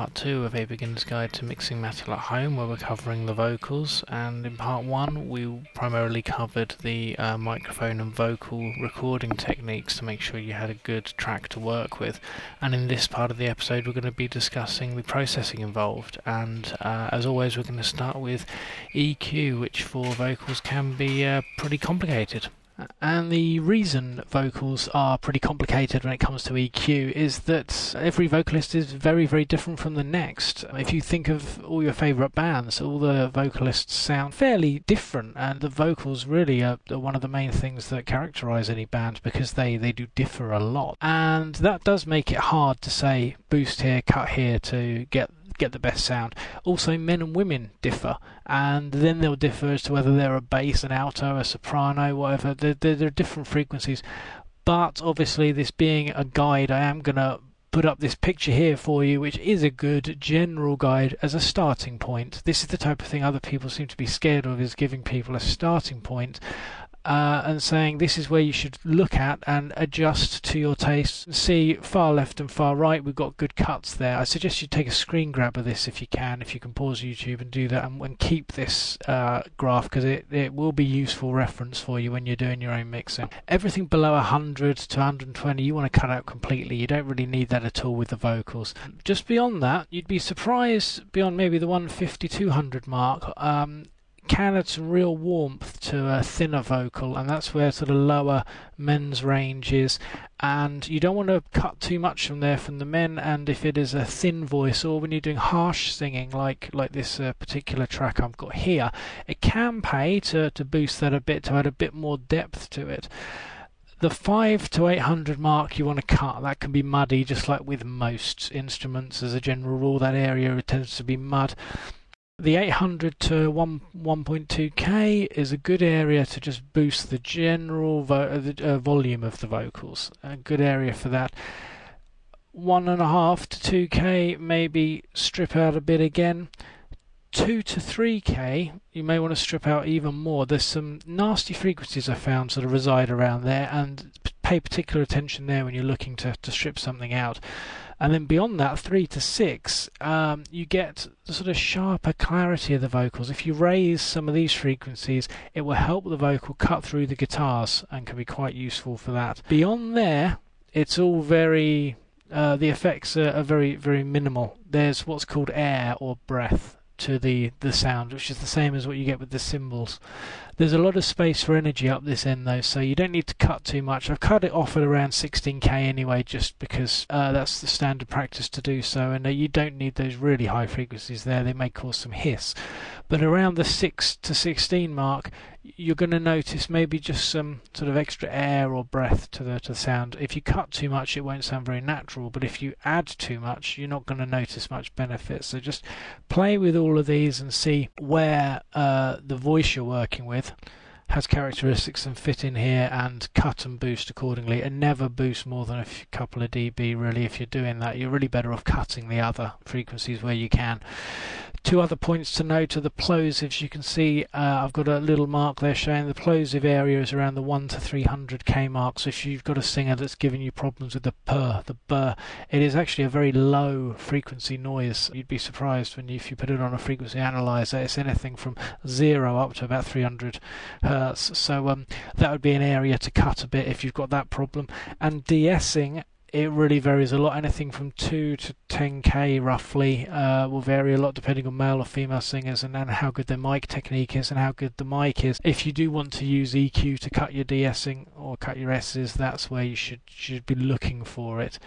part 2 of A Beginner's Guide to Mixing Metal at Home, where we're covering the vocals, and in part 1 we primarily covered the microphone and vocal recording techniques to make sure you had a good track to work with. And in this part of the episode we're going to be discussing the processing involved, and as always we're going to start with EQ, which for vocals can be pretty complicated. And the reason vocals are pretty complicated when it comes to EQ is that every vocalist is very, very different from the next. If you think of all your favourite bands, all the vocalists sound fairly different, and the vocals really are one of the main things that characterise any band, because they do differ a lot. And that does make it hard to say boost here, cut here to get the best sound. Also, men and women differ, and then they'll differ as to whether they're a bass, an alto, a soprano, whatever. There are different frequencies. But obviously, this being a guide, I am going to put up this picture here for you, which is a good general guide as a starting point. This is the type of thing other people seem to be scared of, is giving people a starting point and saying this is where you should look at and adjust to your taste. See far left and far right, we've got good cuts there. I suggest you take a screen grab of this if you can pause YouTube and do that, and keep this graph, because it will be useful reference for you when you're doing your own mixing. Everything below 100 to 120 you want to cut out completely. You don't really need that at all with the vocals. Just beyond that, you'd be surprised, beyond maybe the 150-200 mark, can add some real warmth to a thinner vocal, and that's where sort of lower men's range is, and you don't want to cut too much from there from the men. And if it is a thin voice, or when you're doing harsh singing like this particular track I've got here, it can pay to boost that a bit, to add a bit more depth to it. The 500 to 800 mark you want to cut. That can be muddy, just like with most instruments as a general rule. That area tends to be mud. The 800 to 1.2k is a good area to just boost the general volume of the vocals. A good area for that. 1.5 to 2k, maybe strip out a bit again. 2 to 3k, you may want to strip out even more. There's some nasty frequencies I found sort of reside around there, and pay particular attention there when you're looking to strip something out. And then beyond that, 3 to 6, you get the sort of sharper clarity of the vocals. If you raise some of these frequencies, it will help the vocal cut through the guitars and can be quite useful for that. Beyond there, it's all very, the effects are very, very minimal. There's what's called air or breath to the sound, which is the same as what you get with the cymbals. There's a lot of space for energy up this end though, so you don't need to cut too much. I've cut it off at around 16k anyway, just because that's the standard practice to do so, and you don't need those really high frequencies there. They may cause some hiss. But around the 6 to 16 mark, you're going to notice maybe just some sort of extra air or breath to the sound. If you cut too much, it won't sound very natural, but if you add too much, you're not going to notice much benefit. So just play with all of these and see where the voice you're working with has characteristics and fit in here, and cut and boost accordingly, and never boost more than a couple of dB really. If you're doing that, you're really better off cutting the other frequencies where you can. Two other points to note are the plosives. You can see I've got a little mark there showing the plosive area is around the 1 to 300k mark. So if you've got a singer that's giving you problems with the burr, it is actually a very low frequency noise. You'd be surprised if you put it on a frequency analyzer. It's anything from 0 up to about 300 hertz. So that would be an area to cut a bit if you've got that problem. And de-essing, it really varies a lot. Anything from 2 to 10k roughly will vary a lot depending on male or female singers, and then how good their mic technique is and how good the mic is. If you do want to use EQ to cut your de-essing or cut your S's, that's where you should be looking for it.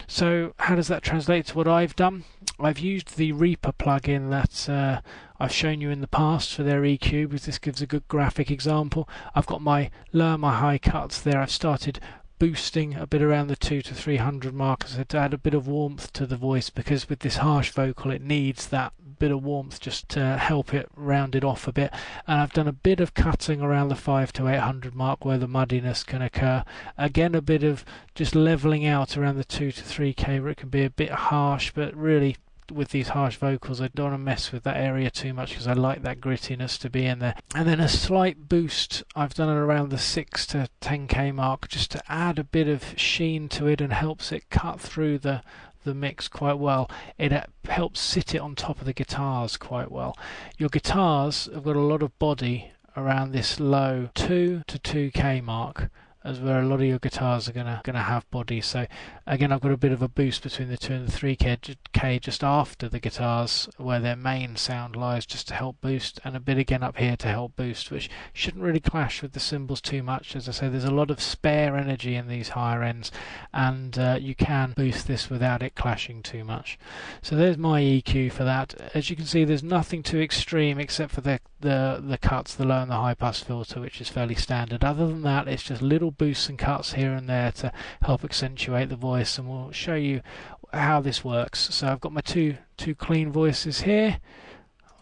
So how does that translate to what I've done? I've used the Reaper plugin that I've shown you in the past for their EQ, because this gives a good graphic example. I've got my low, my high cuts there. I've started boosting a bit around the 2 to 300 mark, as I said, to add a bit of warmth to the voice, because with this harsh vocal it needs that bit of warmth just to help it round it off a bit. And I've done a bit of cutting around the 500 to 800 mark where the muddiness can occur. Again, a bit of just levelling out around the 2 to 3k where it can be a bit harsh, but really with these harsh vocals I don't want to mess with that area too much, because I like that grittiness to be in there. And then a slight boost I've done it around the 6 to 10k mark, just to add a bit of sheen to it and helps it cut through the the mix quite well. It helps sit it on top of the guitars quite well. Your guitars have got a lot of body around this low 2 to 2K mark, as where a lot of your guitars are gonna have body. So again, I've got a bit of a boost between the 2 and the 3K just after the guitars where their main sound lies, just to help boost, and a bit again up here to help boost, which shouldn't really clash with the cymbals too much. As I say, there's a lot of spare energy in these higher ends, and you can boost this without it clashing too much. So there's my EQ for that. As you can see, there's nothing too extreme except for the cuts, the low and the high pass filter, which is fairly standard. Other than that, it's just little boosts and cuts here and there to help accentuate the voice, and we'll show you how this works. So I've got my two clean voices here.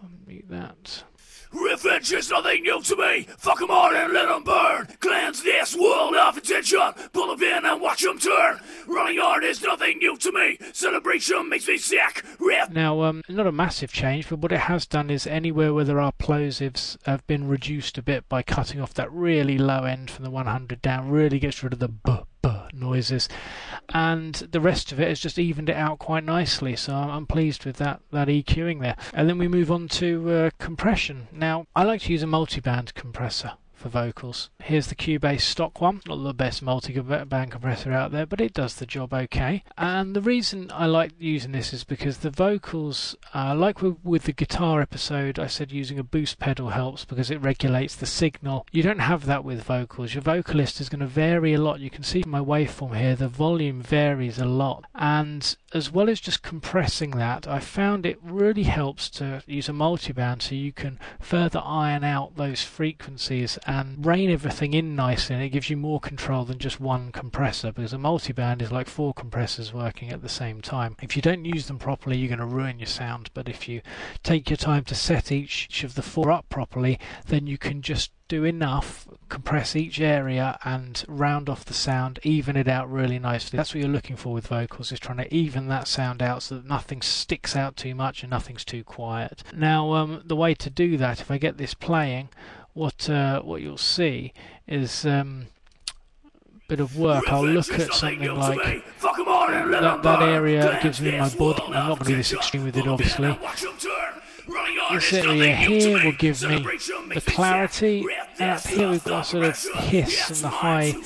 I'll mute that. Revenge is nothing new to me. Fuck 'em all and let 'em burn. Cleanse this world of attention. Pull 'em in and watch 'em turn. Running hard is nothing new to me. Celebration makes me sick. Now, not a massive change, but what it has done is anywhere where there are plosives have been reduced a bit by cutting off that really low end from the 100 down. Really gets rid of the buh noises, and the rest of it has just evened it out quite nicely. So I'm pleased with that EQing there. And then we move on to compression. Now, I like to use a multi-band compressor for vocals. Here's the Cubase stock one, not the best multi-band compressor out there, but it does the job okay. And the reason I like using this is because the vocals, like with the guitar episode, I said using a boost pedal helps because it regulates the signal. You don't have that with vocals. Your vocalist is going to vary a lot. You can see from my waveform here, the volume varies a lot. And as well as just compressing that, I found it really helps to use a multi-band so you can further iron out those frequencies and rein everything in nicely, and it gives you more control than just one compressor, because a multi-band is like 4 compressors working at the same time. If you don't use them properly, you're going to ruin your sound, but if you take your time to set each of the 4 up properly, then you can just do enough, compress each area and round off the sound, even it out really nicely. That's what you're looking for with vocals, is trying to even that sound out so that nothing sticks out too much and nothing's too quiet. Now, the way to do that, if I get this playing, what you'll see is bit of work. I'll look at something like that area gives me my body. I'm not going to be this extreme with it, obviously. This area here will give me the clarity, and up here we've got a sort of hiss and the high.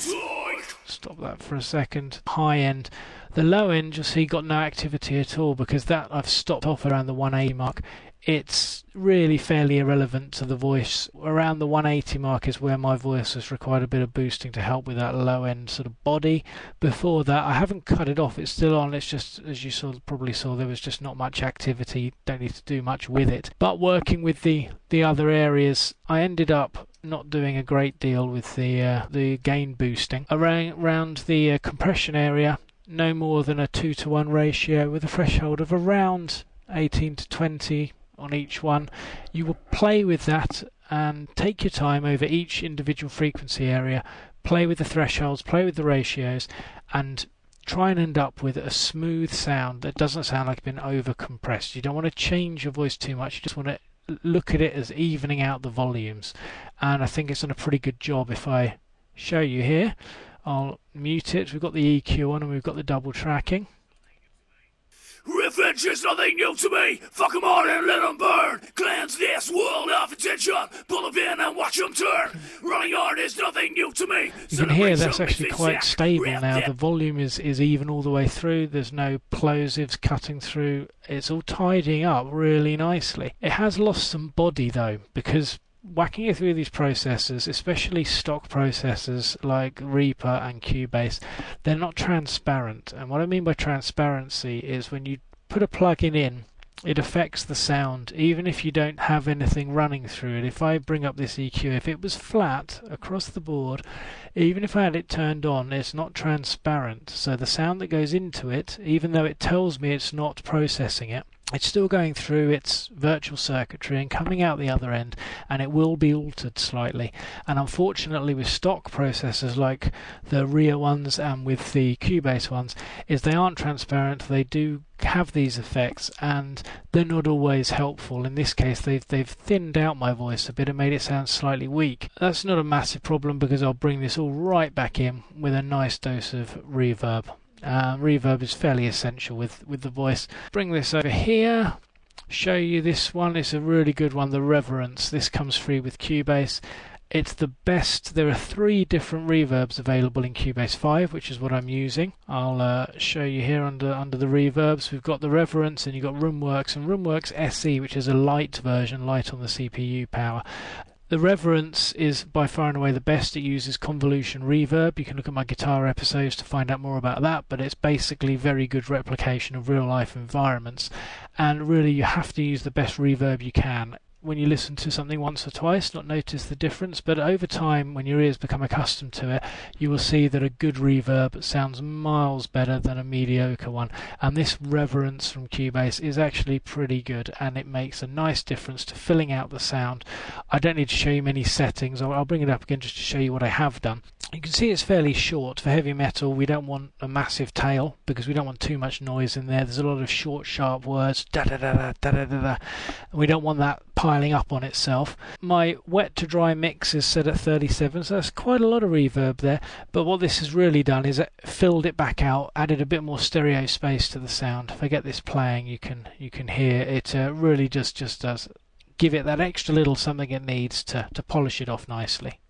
Stop that for a second. High end. The low end, you'll see, got no activity at all, because that I've stopped off around the 180 mark. It's really fairly irrelevant to the voice. Around the 180 mark is where my voice has required a bit of boosting to help with that low end sort of body. Before that, I haven't cut it off, it's still on. It's just, as you probably saw, there was just not much activity. Don't need to do much with it. But working with the other areas, I ended up not doing a great deal with the gain boosting. Around the compression area, no more than a 2:1 ratio with a threshold of around 18 to 20 on each one. You will play with that and take your time over each individual frequency area, play with the thresholds, play with the ratios, and try and end up with a smooth sound that doesn't sound like it's been over compressed. You don't want to change your voice too much, you just want to look at it as evening out the volumes, and I think it's done a pretty good job. If I show you here, I'll mute it. We've got the EQ on and we've got the double tracking. Revenge is nothing new to me. Fuck 'em all and let 'em burn. Cleanse this world of attention. Pull 'em in and watch 'em turn. Running hard is nothing new to me. You can hear that's actually quite stable now. The volume is even all the way through. There's no plosives cutting through. It's all tidying up really nicely. It has lost some body though, because whacking it through these processors, especially stock processors like Reaper and Cubase, they're not transparent. And what I mean by transparency is when you put a plugin in, it affects the sound even if you don't have anything running through it. If I bring up this EQ, if it was flat across the board, even if I had it turned on, it's not transparent. So the sound that goes into it, even though it tells me it's not processing it, it's still going through its virtual circuitry and coming out the other end, and it will be altered slightly. And unfortunately with stock processors like the RIA ones and with the Cubase ones, is they aren't transparent. They do have these effects and they're not always helpful. In this case they've thinned out my voice a bit and made it sound slightly weak. That's not a massive problem because I'll bring this all right back in with a nice dose of reverb. Reverb is fairly essential with the voice. Bring this over here, show you this one. It's a really good one, the Reverence. This comes free with Cubase. It's the best. There are 3 different reverbs available in Cubase 5, which is what I'm using. I'll show you here under the reverbs. We've got the Reverence, and you've got Roomworks, and Roomworks SE, which is a light version, light on the CPU power. The Reverence is by far and away the best. It uses convolution reverb. You can look at my guitar episodes to find out more about that, but it's basically very good replication of real life environments, and really you have to use the best reverb you can. When you listen to something once or twice, not notice the difference, but over time, when your ears become accustomed to it, you will see that a good reverb sounds miles better than a mediocre one. And this Reverence from Cubase is actually pretty good, and it makes a nice difference to filling out the sound. I don't need to show you many settings. I'll bring it up again just to show you what I have done. You can see it's fairly short. For heavy metal, we don't want a massive tail because we don't want too much noise in there. There's a lot of short, sharp words. Da da da da da da da da. We don't want that piling up on itself. My wet to dry mix is set at 37, so that's quite a lot of reverb there. But what this has really done is it filled it back out, added a bit more stereo space to the sound. If I get this playing, you can hear it. Really just does give it that extra little something it needs to polish it off nicely.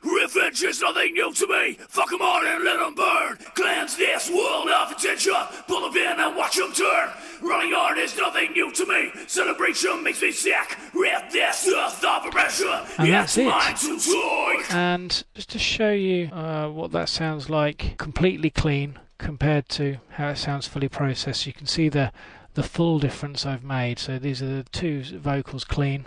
Revenge is nothing new to me. Fuck 'em all and let 'em burn. Cleanse this world of attention. Pull 'em in and watch 'em turn. Running hard is nothing new to me. Celebration makes me sick. Rip this earth of oppression. And that's it. Mine to toy. And just to show you what that sounds like, completely clean compared to how it sounds fully processed. You can see the full difference I've made. So these are the 2 vocals clean.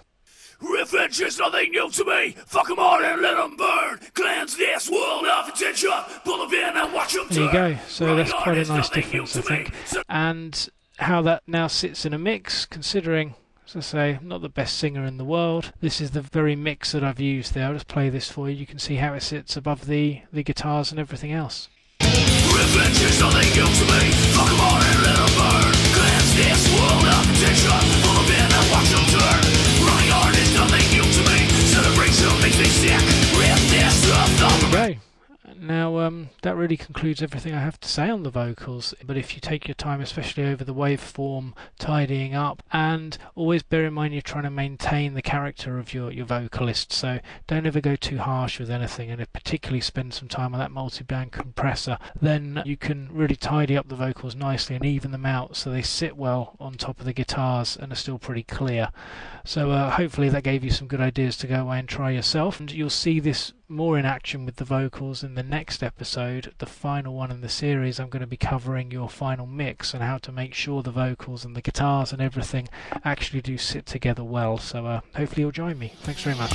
Revenge is nothing new to me. Fuck 'em all and let 'em burn. Cleanse this world of attention. Pull 'em in and watch 'em turn. There you go. So that's quite a nice difference, I think. And how that now sits in a mix, considering, as I say, I'm not the best singer in the world. This is the very mix that I've used there. I'll just play this for you. You can see how it sits above the guitars and everything else. Revenge is nothing new to me. Fuck 'em all and let 'em burn. Cleanse this world of attention. Pull 'em in and watch 'em turn. Running hard is nothing new to me. Celebration makes me sick. Rip this earth off. There you go. Now that really concludes everything I have to say on the vocals, but if you take your time, especially over the waveform, tidying up, and always bear in mind you're trying to maintain the character of your vocalist, so don't ever go too harsh with anything, and if particularly spend some time on that multi-band compressor, then you can really tidy up the vocals nicely and even them out so they sit well on top of the guitars and are still pretty clear. So hopefully that gave you some good ideas to go away and try yourself, and you'll see this more in action with the vocals in the next episode, the final one in the series. I'm going to be covering your final mix and how to make sure the vocals and the guitars and everything actually do sit together well. So hopefully you'll join me. Thanks very much.